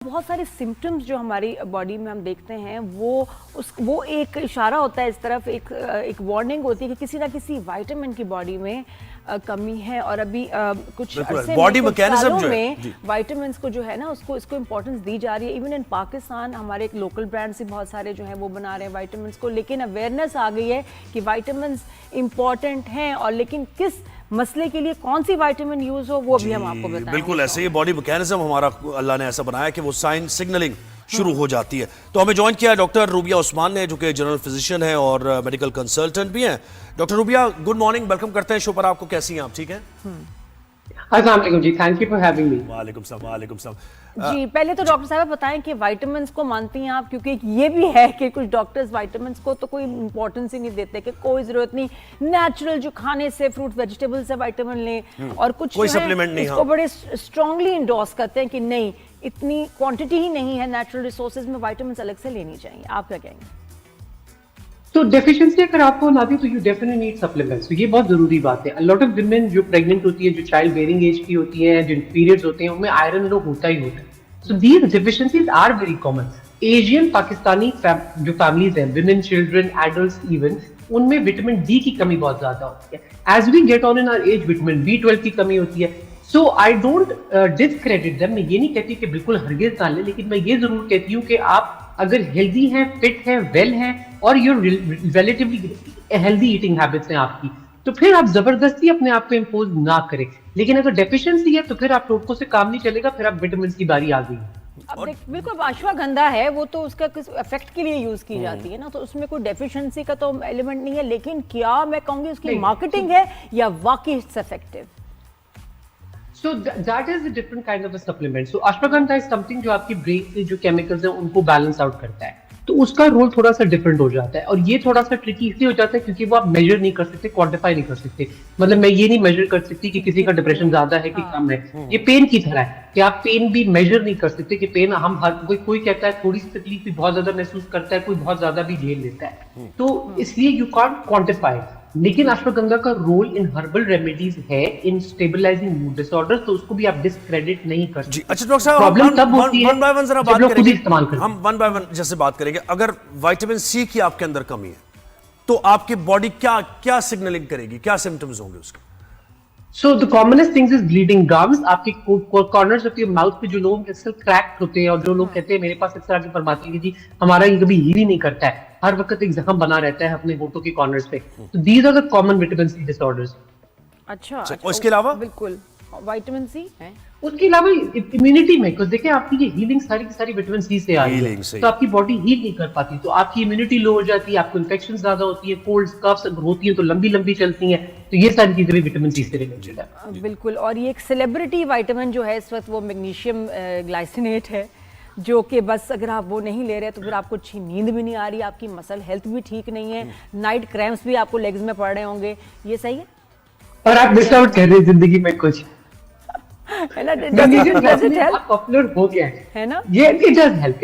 बहुत सारे सिम्टम्स जो हमारी बॉडी में हम देखते हैं वो एक इशारा होता है इस तरफ, एक वार्निंग होती है कि किसी ना किसी विटामिन की बॉडी में कमी है। और अभी कुछ अरसे बॉडी में, मैकेनिज्म जो में विटामिन्स को जो है ना उसको इंपॉर्टेंस दी जा रही है। इवन इन पाकिस्तान हमारे एक लोकल ब्रांड से बहुत सारे जो है वो बना रहे हैं विटामिन्स को, लेकिन अवेयरनेस आ गई है कि विटामिन्स इंपॉर्टेंट हैं, और लेकिन किस मसले के लिए कौन सी विटामिन यूज हो वो भी हम आपको बताएंगे। बिल्कुल ऐसे ही बॉडी मैकेनिज्म हमारा अल्लाह ने ऐसा बनाया कि वो साइन सिग्नलिंग शुरू हो जाती है। तो हमें ज्वाइन किया है डॉक्टर रूबिया उस्मान ने, जो कि जनरल फिजिशियन है और मेडिकल कंसल्टेंट भी हैं। Doctor rubia, good morning, welcome करते हैं शो पर आपको। कैसी हैं आप? ठीक है अस्सलाम वालेकुम जी, thank you for having me. वालेकुम सलाम, वालेकुम सलाम। जी, पहले तो डॉक्टर साहब बताएं कि विटामिन्स को मानती हैं आप, क्योंकि ये भी है कि कुछ डॉक्टर्स विटामिन्स को तो कोई इंपॉर्टेंस ही नहीं देते कि कोई जरूरत नहीं, नेचुरल जो खाने से फ्रूट वेजिटेबल से विटामिन लें, और कुछ कोई सप्लीमेंट नहीं, इसको बड़े स्ट्रांगली इंडोर्स करते हैं कि नहीं, इतनी क्वांटिटी ही नहीं है, नेचुरल रिसोर्सेज में विटामिन्स अलग से लेनी चाहिए। आप क्या कहेंगे? तो डेफिशिएंसी अगर आपको ना दी तो यू डेफिनेटली नीड सप्लीमेंट्स, तो ये बहुत जरूरी बात है। अ लॉट ऑफ विमेन जो प्रेग्नेंट होती है, जो चाइल्ड बेयरिंग एज की होती है, जिन पीरियड्स होते हैं, उनमें आयरन लो होता ही होता है। So these deficiencies are very common. Asian Pakistani जो फैमिलीज हैं, विमेन, चिल्ड्रन, एडल्ट्स इवन, उनमें विटामिन डी की कमी बहुत ज्यादा होती है। As we get on in our age, vitamin B12 की कमी होती है। So I don't discredit them. मैं ये नहीं कहती कि बिल्कुल हरगिज ना लें, लेकिन मैं ये जरूर कहती हूँ कि आप अगर हेल्दी हैं, फिट हैं, वेल हैं, और your relatively healthy eating habits हैं आपकी, तो फिर आप जबरदस्ती अपने आप पे इम्पोज ना करें। लेकिन अगर डेफिशिएंसी है तो फिर आप टोटकों से काम नहीं चलेगा, फिर आप विटामिन की बारी आ गई। अब देख, बिल्कुल अश्वगंधा है वो तो उसका किस इफेक्ट के लिए यूज की जाती है ना, तो उसमें कोई डेफिशिएंसी का तो एलिमेंट नहीं है, लेकिन क्या मैं कहूंगी उसकी मार्केटिंग है या वाकई it's effective? So that is a different kind of a supplement. So ashwagandha is something जो आपकी ब्रेन के जो केमिकल्स हैं उनको बैलेंस आउट करता है, तो उसका रोल थोड़ा सा डिफरेंट हो जाता है। और ये थोड़ा सा ट्रिकी इसलिए हो जाता है क्योंकि वो आप मेजर नहीं कर सकते, क्वांटिफाई नहीं कर सकते। मतलब मैं ये नहीं मेजर कर सकती कि किसी का डिप्रेशन ज्यादा है कि कम है। ये पेन की तरह है कि आप पेन भी मेजर नहीं कर सकते कि पेन हम हर कोई कहता है थोड़ी सी तकलीफ भी बहुत ज्यादा महसूस करता है, कोई बहुत ज्यादा भी झेल लेता है, तो इसलिए यू कांट क्वांटिफाई। लेकिन अश्वगंधा का रोल इन हर्बल रेमेडीज है इन स्टेबलाइजिंग मूड डिसऑर्डर्स, तो उसको भी आप डिस्क्रेडिट नहीं कर सकते। अच्छा डॉक्टर साहब, प्रॉब्लम तब होती है वन बाय वन जरा जब बात लोग खुद करेंगे। इस्तेमाल करते हैं। हम वन बाय वन जैसे बात करेंगे। अगर विटामिन सी की आपके अंदर कमी है तो आपकी बॉडी क्या क्या सिग्नलिंग करेगी, क्या सिम्टम्स होंगे उसके? So the commonest things is bleeding gums, आपके कॉर्नर्स ऑफ योर माउथ पे जो लोग अक्सर क्रैक होते हैं, और जो लोग कहते हैं मेरे पास अक्सर आके फरमाते हैं कि जी हमारा ये कभी हील ही नहीं करता है, हर वक्त एक जख्म बना रहता है अपने होठों के कॉर्नर्स पे, तो these are the common vitamin C disorders. अच्छा, और इसके अलावा बिल्कुल विटामिन सी है। उसके अलावा इम्यूनिटी में, कुछ देखिए आपकी ये हीलिंग सारी की सारी विटामिन सी से आ रही है, तो आपकी बॉडी हील नहीं कर पाती, तो आपकी इम्यूनिटी लो हो जाती है, आपको इन्फेक्शन ज्यादा होती है, कोल्ड कफ्स अगर होती है तो लंबी लंबी चलती हैं, तो ये सारी चीजें भी विटामिन सी से रिलेटेड है। बिल्कुल। और ये एक सेलिब्रिटी विटामिन जो है इस वक्त वो मैग्नीशियम ग्लाइसिनेट है, जो कि बस अगर आप वो नहीं ले रहे तो फिर आपको अच्छी नींद भी नहीं आ रही, आपकी मसल हेल्थ भी ठीक नहीं है, नाइट क्रैम्प्स भी आपको लेग्स में पड़ रहे होंगे। ये सही है? और आप मिस आउट कर रहे हैं जिंदगी में कुछ है ना, पॉपुलर हो गया है ना। ये it does help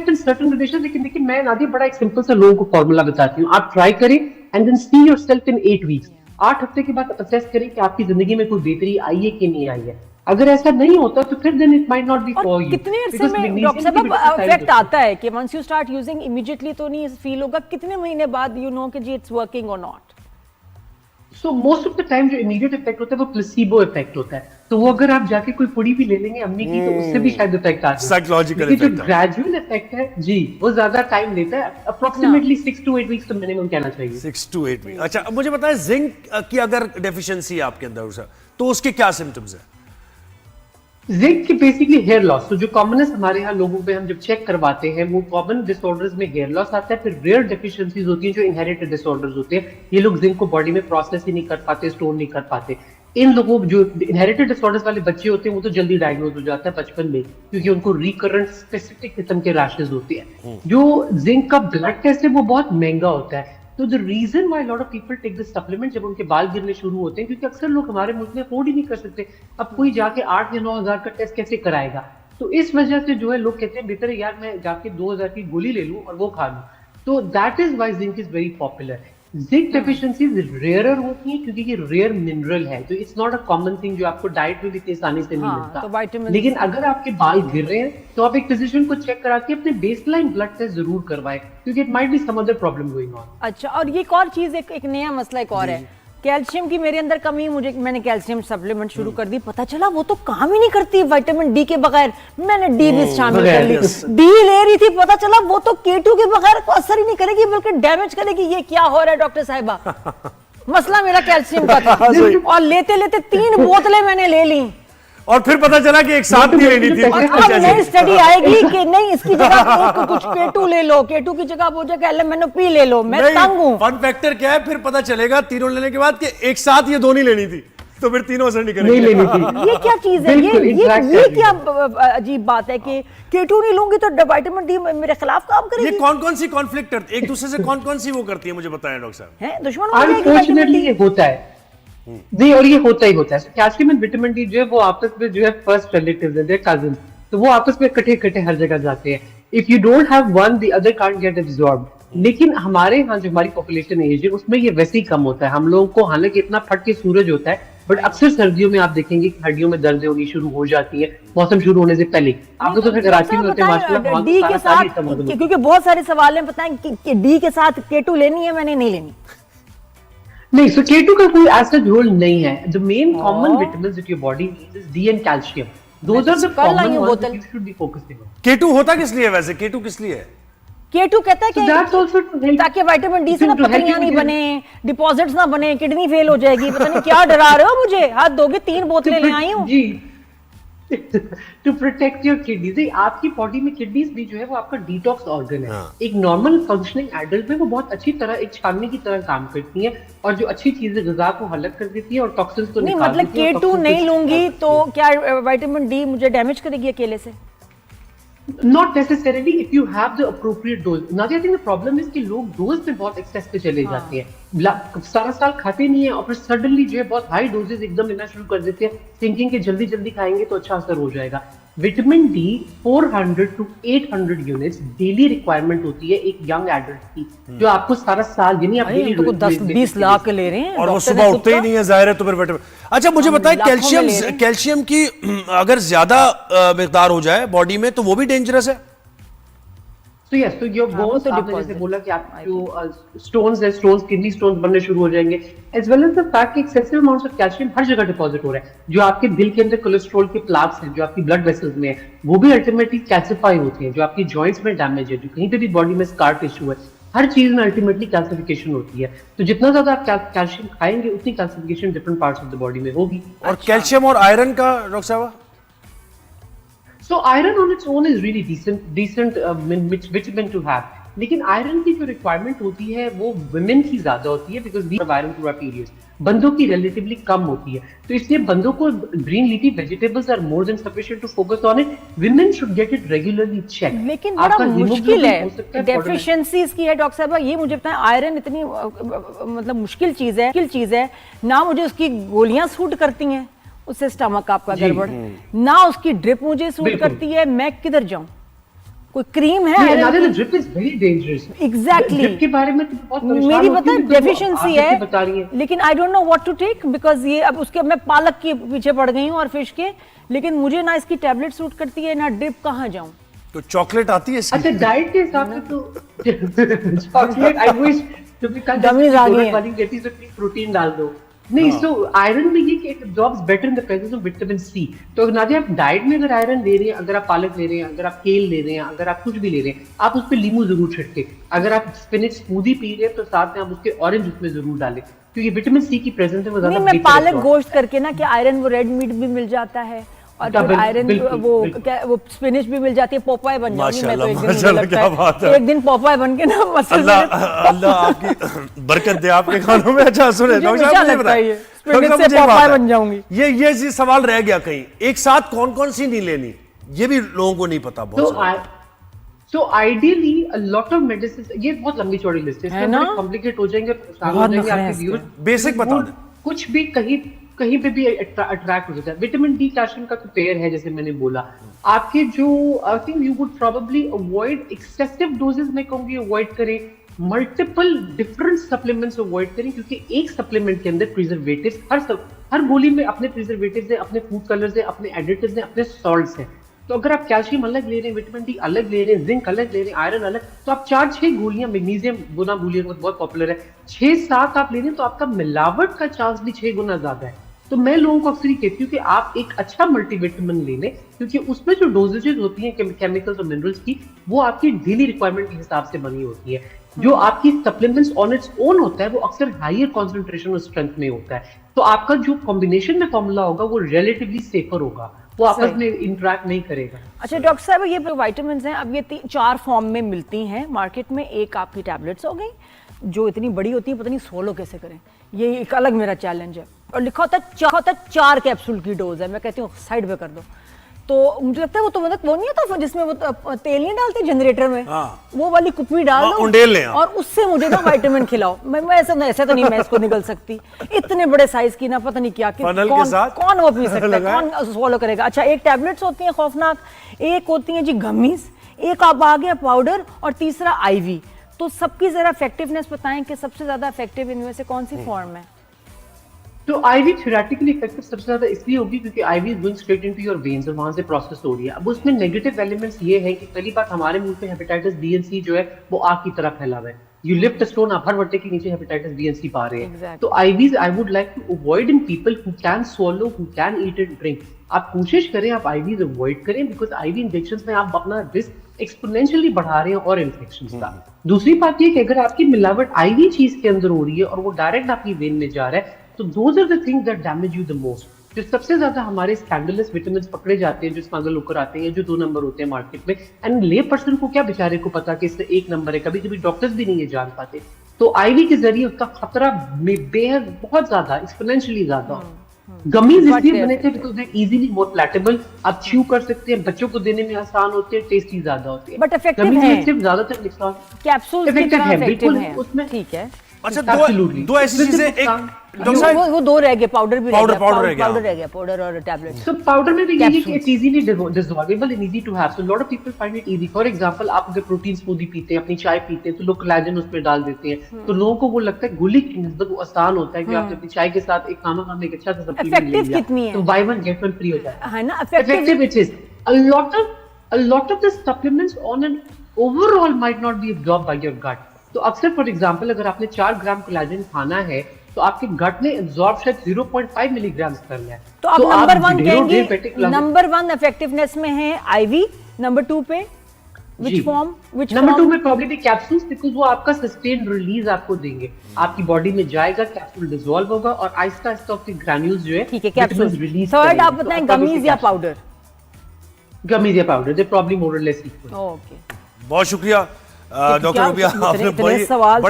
in certain conditions. लेकिन मैं नादिया बड़ा एक सिंपल सा लोगों को फॉर्मूला बताती हूँ। आप ट्राई करें and then see yourself in 8 weeks. 8 हफ्ते के बाद असेस करें कि आपकी जिंदगी में कोई बेहतरी आई है कि नहीं आई है। अगर ऐसा नहीं होता तो फिर then it might not be for you. कितने अरसे में डॉक्टर साहब इफेक्ट आता है कि once you start using immediately तो नहीं फील होगा, कितने महीने बाद यू नो कि जी इट्स वर्किंग और not? So most of the time जो इमीडिएट इफेक्ट होता है वो प्लेसिबो इफेक्ट होता है, तो वो अगर आप जाके कोई पुड़ी भी ले लेंगे अम्मी की तो उससे भी शायद इफेक्ट आता है। साइकोलॉजिकल इफेक्ट, जो ग्रेजुअल इफेक्ट है जी वो ज्यादा टाइम लेता है, अप्रोक्सीमेटली 6 to 8 वीक्स तो मिनिमम कहना चाहिए। 6 to 8 वीक। अच्छा, अब मुझे बताएं जिंक की अगर डेफिशिएंसी है आपके अंदर तो उसके क्या सिम्टम्स है? जिंक की बेसिकली हेयर लॉस, तो जो कॉमनेस्ट हमारे यहाँ लोगों पे हम जब चेक करवाते हैं वो कॉमन डिसऑर्डर्स में हेयर लॉस आता है, फिर रेयर डेफिशिएंसीज होती हैं जो इनहेरिटेड डिसऑर्डर्स होते हैं। ये लोग जिंक को बॉडी में प्रोसेस ही नहीं कर पाते, स्टोर नहीं कर पाते। इन लोगों जो इनहेरिटेड डिसऑर्डर्स वाले बच्चे होते हैं वो तो जल्दी डायग्नोज हो जाता है बचपन में, क्योंकि उनको रिकरेंट स्पेसिफिक किस्म के रैशेस होते हैं। जो जिंक का ब्लड टेस्ट है वो बहुत महंगा होता है, तो the reason why lot of people take this supplement जब उनके बाल गिरने शुरू होते हैं, क्योंकि अक्सर लोग हमारे मुल्क में अफोर्ड ही नहीं कर सकते। अब कोई जाके 8 या 9 हजार का टेस्ट कैसे कराएगा? तो इस वजह से जो है लोग कहते हैं बेहतर है यार मैं जाके 2,000 की गोली ले लूं और वो खा लूं। तो that is why zinc is very popular. Zinc deficiencies rarer होती हैं क्योंकि ये रेयर मिनरल है, तो it's not a common thing जो आपको डाइट में भी इतनी आसानी से नहीं हाँ, मिलता। तो vitamins- लेकिन अगर आपके बाल गिर रहे हैं तो आप एक फिजिशियन को चेक करा के अपने बेसलाइन ब्लड टेस्ट जरूर करवाएं, क्योंकि it might be some other problem going on. अच्छा, और ये एक और चीज, एक नया मसला एक और है, कैल्शियम की मेरे अंदर कमी है। मैंने कैल्शियम सप्लीमेंट शुरू कर दी, पता चला वो तो काम ही नहीं करती विटामिन डी के बगैर। मैंने डी भी शामिल कर ली, डी ले रही थी, पता चला वो तो K2 के बगैर को असर ही नहीं करेगी बल्कि डैमेज करेगी। ये क्या हो रहा है डॉक्टर साहिबा? मसला मेरा कैल्शियम का था और लेते लेते 3 बोतलें मैंने ले ली और फिर पता चला कि एक साथ नहीं लेनी थी। और अब नई स्टडी आएगी कि नहीं, इसकी जगह एक कुछ K2 ले लो, K2 की जगह वो जगह LMNO-P ले लो। मैं तंग हूं। फन फैक्टर क्या है, फिर पता चलेगा तीनों लेने के बाद कि एक साथ ये दो नहीं लेनी थी, तो फिर तीनों असर नहीं करेंगे। नहीं लेनी थी। ये क्या चीज है? बिल्कुल, ये exactly। क्या अजीब बात है कि K2 नहीं लूंगी तो विटामिन डी मेरे खिलाफ काम ये करेगी। कौन कौन सी कॉन्फ्लिक्ट करती है एक दूसरे से, कौन कौन सी वो करती है, मुझे बताएं डॉक्टर साहब। है दुश्मन हो जाएगी अनफॉर्चुनेटली विटामिन ये डी। होता है जी, और ये होता ही होता है। कैल्शियम एंड विटामिन डी जो है वो आपस में जो है फर्स्ट रिलेटिव्स है, देयर कजिन, तो वो आपस में इकट्ठे हर जगह जाते हैं। If you don't have one the other can't get absorbed. लेकिन हमारे यहाँ जो हमारी पॉपुलेशन एज है उसमें ये वैसे ही कम होता है। हम लोगों को हालांकि इतना फट के सूरज होता है, बट अक्सर सर्दियों में आप देखेंगे कि हड्डियों में दर्द होनी शुरू हो जाती है मौसम शुरू होने से पहले। आप लोग तो फिर कराची में होते हैं माशाल्लाह, वहाँ डी तो के सारा साल ही साथ, खत्म हो गया। क्योंकि बहुत सारे सवाल हैं, पता है कि डी के साथ K2 लेनी है, मैंने नहीं लेनी। नहीं, so K2 का कोई ऐसा रोल नहीं है। The main common vitamins that your body needs is D and calcium. Those are the कल आई common हूँ ones बोतल। that you should be focusing on. K2 होता किस लिए है वैसे? K2 किस लिए है? K2 कहता है So that's also to help. ताकि विटामिन डी से ना to help पथरियां you नहीं with बने, डिपॉजिट्स ना बने, किडनी फेल हो जाएगी। पता नहीं क्या डरा रहे हो मुझे, हाथ धोगे 3 बोतलें ले आई हूँ। जी टू प्रोटेक्ट योर किडनीज। आपकी बॉडी में किडनीज भी जो है वो आपका डिटॉक्स ऑर्गन है। एक नॉर्मल फंक्शनिंग एडल्ट में वो बहुत अच्छी तरह एक छाननी की तरह काम करती है और जो अच्छी चीजें ग़िज़ा को हलक कर देती है और टॉक्सिन्स को नहीं, निकाल मतलब देती है और K2 toxins को नहीं लूंगी निकाल तो क्या विटामिन डी मुझे डैमेज करेगी अकेले से? Not necessarily if you have the appropriate dose. Nadia, I think the problem is कि लोग डोज पे बहुत एक्सेस पे चले जाते हैं, सारा साल खाते नहीं है और फिर सडनली जो है बहुत हाई डोजेस एकदम लेना शुरू कर देते हैं, थिंकिंग कि जल्दी जल्दी खाएंगे तो अच्छा असर हो जाएगा। Vitamin D 400 to 800 units daily requirement होती है एक यंग एडल्ट की, जो आपको सारा साल यानी आप अरे, इनको 10-20 लाख ले रहे हैं और वो डॉक्टर ने सुबह खुद उठते ही कहा। नहीं है, जाहिर है। तो फिर विटामिन, अच्छा मुझे बताएं, लाखों में ले रहे हैं। कैल्शियम की अगर ज्यादा मिकदार हो जाए बॉडी में तो वो भी डेंजरस है? So yes, so your वो bones, तो आपने जैसे deposit, बोला कि आप जो स्टोन्स है, स्टोन्स किडनी स्टोन्स बनने शुरू हो जाएंगे, as well as the fact कि एक्सेसिव अमाउंट्स ऑफ कैल्शियम हर जगह डिपॉजिट हो रहा है। जो आपके दिल के अंदर कोलेस्ट्रॉल के प्लाक्स हैं, जो आपकी ब्लड वेसल्स में है, वो भी अल्टीमेटली कैल्सिफाई होती है। जो आपकी जॉइंट्स में डैमेज है, जो कहीं पे भी बॉडी में स्कार टिश्यू है, हर चीज में अल्टीमेटली कैल्सिफिकेशन होती है। तो जितना ज्यादा आप कैल्शियम खाएंगे उतनी calcification different parts of the body में होगी। और कैल्शियम और आयरन का डॉक्टर साहब? So iron on its own is really decent vitamin to have. लेकिन आयरन की जो रिक्वायरमेंट होती है वो वुमेन की ज्यादा होती है, because we have iron through our periods. बंदों की रिलेटिवली कम होती है, तो इसलिए बंदों को green leafy vegetables are more than sufficient to focus on it. Women should get it regularly check. लेकिन बड़ा मुश्किल है, डेफिशिएंसीज की है डॉक्टर साहब। ये मुझे बताएं, आयरन इतनी मतलब मुश्किल चीज है ना, मुझे उसकी गोलियां सूट करती हैं, उससे स्टमक आपका गड़बड़, ना उसकी ड्रिप मुझे सूट करती है, मैं किधर जाऊं? कोई क्रीम है? Drip is very dangerous. Exactly, drip के बारे में तो बहुत मेरी पता है डेफिशिएंसी है, बता रही है, लेकिन I don't know what to take, because ये अब उसके मैं पालक के पीछे पड़ गई हूँ और फिश के, लेकिन मुझे ना इसकी टैबलेट सूट करती है ना ड्रिप, कहाँ जाऊं? तो चॉकलेट आती है इसकी? अच्छा, डाइट के हिसाब से तो चॉकलेट आई विश तो भी कल डमीज आ गई वाली कहती है तो प्रोटीन डाल दो। नहीं, सो आयरन में ये कि it absorbs better in the presence of vitamin C. तो नादिया, आप डाइट में अगर आयरन ले रहे हैं, अगर आप पालक ले रहे हैं, अगर आप केल ले रहे हैं, अगर आप कुछ भी ले रहे हैं, आप उस पे नींबू जरूर छिड़के। अगर आप स्पिनच स्मूदी पी रहे हैं तो साथ में आप उसके ऑरेंज उसमें जरूर डालें, क्योंकि विटामिन सी की प्रेजेंस है वो ज्यादा। नहीं, मैं पालक गोश्त करके ना, क्या आयरन वो रेड मीट भी मिल जाता है और आयरन वो स्पिनच भी मिल जाती है, पोपाय बन जाऊंगी मैं तो एक दिन, मुझे लगता है एक दिन पोपाय बन के ना मसल। अल्लाह आपकी बरकत दे आपके खानों में। अच्छा सुने डॉक्टर साहब, मुझे बताइए, स्पिनच से पोपाय बन जाऊंगी। ये सवाल रह गया कहीं, एक साथ कौन कौन सी नहीं लेनी, ये भी लोगों को नहीं पता बहुत। So ideally a lot of medicines, ये बहुत लंबी चौड़ी लिस्ट है ना, कॉम्प्लिकेट हो जाएंगे, आपके व्यूज। बेसिक बता दें, कुछ भी कहीं पे भी अट्रैक्ट हो जाता है। विटामिन डी कैल्शियम का तो पेयर है, जैसे मैंने बोला। आपके जो I think you would probably avoid excessive doses, मैं कहूंगी अवॉइड करें। मल्टीपल डिफरेंट सप्लीमेंट्स अवॉइड करें, क्योंकि एक सप्लीमेंट के अंदर प्रिजर्वेटिव्स हर गोली में अपने प्रिजर्वेटिव्स हैं, अपने फूड कलर्स हैं, अपने एडिटिव्स हैं, अपने सॉल्ट्स हैं। तो अगर आप कैल्शियम अलग ले रहे हैं, विटामिन डी अलग ले रहे हैं, जिंक अलग ले रहे हैं, आयरन अलग, तो आप 4-6 गोलियां, मैग्नीशियम गुना गोलियां बहुत पॉपुलर है, 6-7 आप ले रहे हैं, तो आपका मिलावट का चांस भी 6 गुना ज्यादा है। तो मैं लोगों को अक्सर ही कहती हूँ कि आप एक अच्छा मल्टीविटामिन ले लें, क्योंकि उसमें जो डोजेजेस होती हैं केमिकल्स और मिनरल्स की, वो आपकी डेली रिक्वायरमेंट के हिसाब से बनी होती है। जो आपकी सप्लीमेंट्स ऑन इट्स ओन होता है वो अक्सर हायर कॉन्सेंट्रेशन और स्ट्रेंथ में होता है, तो आपका जो कॉम्बिनेशन में फॉर्मूला होगा वो रिलेटिवली सेफर होगा, वो आपस में इंटरेक्ट नहीं करेगा। अच्छा डॉक्टर साहब, ये विटामिन्स हैं, अब ये 4 फॉर्म में मिलती हैं मार्केट में। एक आपकी टैबलेट्स हो गई जो इतनी बड़ी होती है, पता नहीं सोलो कैसे करें, ये एक अलग मेरा चैलेंज है। और लिखा होता है 4 कैप्सूल की डोज है, मैं कहती हूँ साइड पे कर दो। तो मुझे लगता है वो तो मतलब वो नहीं होता जिसमें वो तेल नहीं डालते जनरेटर में, वो वाली कुप्पी डाल दो और उससे मुझे ना विटामिन खिलाओ। मैं ऐसे तो नहीं मैं इसको निगल सकती, इतने बड़े साइज की ना, पता नहीं क्या कौन वो पी सकता है, कौन फॉलो करेगा। अच्छा, एक टैबलेट्स होती हैं खौफनाक, एक होती हैं जी गमीज, एक आप आ गया पाउडर, और तीसरा आईवी। तो सबकी जरा इफेक्टिवनेस बताएं कि सबसे ज्यादा इफेक्टिव इनमें से कौन सी फॉर्म है? तो आईवी थ्योरेटिकली इफेक्टिव सबसे ज्यादा इसलिए होगी क्योंकि IV is going straight into your veins और वहां से प्रोसेस हो रही है। अब उसमें नेगेटिव एलिमेंट्स ये है कि पहली बात, हमारे मुंह पे हेपेटाइटिस बी एंड सी जो है वो आग की तरह फैला हुआ है। यू लिफ्ट अ स्टोन, आप हर वट्टे के नीचे हेपेटाइटिस बी एंड सी पा रहे हैं। तो IVs I would like to avoid in people who can swallow, who can eat and drink. आप कोशिश करें आप आईवीज अवॉइड करें, बिकॉज आईवी इंजेक्शंस में आप अपना रिस्क एक्सपोनेंशियली बढ़ा रहे हैं और इन्फेक्शंस का। दूसरी बात ये कि अगर आपकी मिलावट आईवी चीज के अंदर हो रही है और वो डायरेक्ट आपकी वेन में जा रहा है, तो those are the things that damage you the most. जो सबसे ज्यादा हमारे स्कैंडलस विटामिन्स पकड़े जाते हैं, जो स्मगल होकर आते हैं, जो 2 नंबर होते हैं मार्केट में, एंड ले पर्सन को क्या बेचारे को पता कि इससे 1 नंबर है, कभी कभी डॉक्टर्स भी नहीं ये जान पाते। तो आईवी के जरिए उसका खतरा बेहद बहुत ज्यादा एक्सपोनेंशियली ज्यादा। गमीज इसलिए बने थे बिकॉज दे इजीली मोर प्लेटेबल, आप च्यू कर सकते हैं, बच्चों को देने में आसान होते हैं, टेस्टी ज्यादा होते हैं, बट इफेक्टिव है, सिर्फ ज्यादातर कैप्सूल्स की तरह इफेक्टिव है उसमें, ठीक है। अच्छा, दो ऐसी चीजें, एक वो 2 रह गए, पाउडर भी पाउडर रह गया, पाउडर और टैबलेट्स। तो पाउडर में भी ये है कि it's easily dissolvable and easy to have, so lot of people find it easy. For example, आप अगर प्रोटीन स्मूदी पीते हैं, अपनी चाय पीते हैं, तो लोग कोलेजन उसमें डाल देते हैं, तो लोगों को वो लगता है गोली की निस्बत वो आसान होता है कि आपने अपनी चाय के साथ एक खाना खाने के अच्छा सा सप्लीमेंट ले लिया, तो by one get one free हो जाता है ना। Effective it is. a lot of the supplements on an overall might not be absorbed by your gut. तो अक्सर फॉर एग्जांपल अगर आपने 4 ग्राम कोलेजन खाना है तो आपके गट ने एब्जॉर्ब शायद 0.5 मिलीग्राम करना है। तो आप नंबर 1 कहेंगे, नंबर 1 इफेक्टिवनेस में है आईवी, नंबर 2 पे which form? नंबर 2 में प्रोबेबली कैप्सूल्स, बिकॉज़ वो आपका सस्टेन्ड रिलीज आपको देंगे, आपकी बॉडी में जाएगा, कैप्सूल डिसॉल्व होगा और आहिस्ता आहिस्ता उसके ग्रैन्यूल्स जो है, ठीक है, कैप्सूल रिलीज। थर्ड आप बताएं, गमीज या पाउडर? गमीज या पाउडर, दे प्रॉब्ली मोर और लेस इक्वल। ओके, बहुत शुक्रिया डॉक्टर रूबिया, आपने बड़े सवाल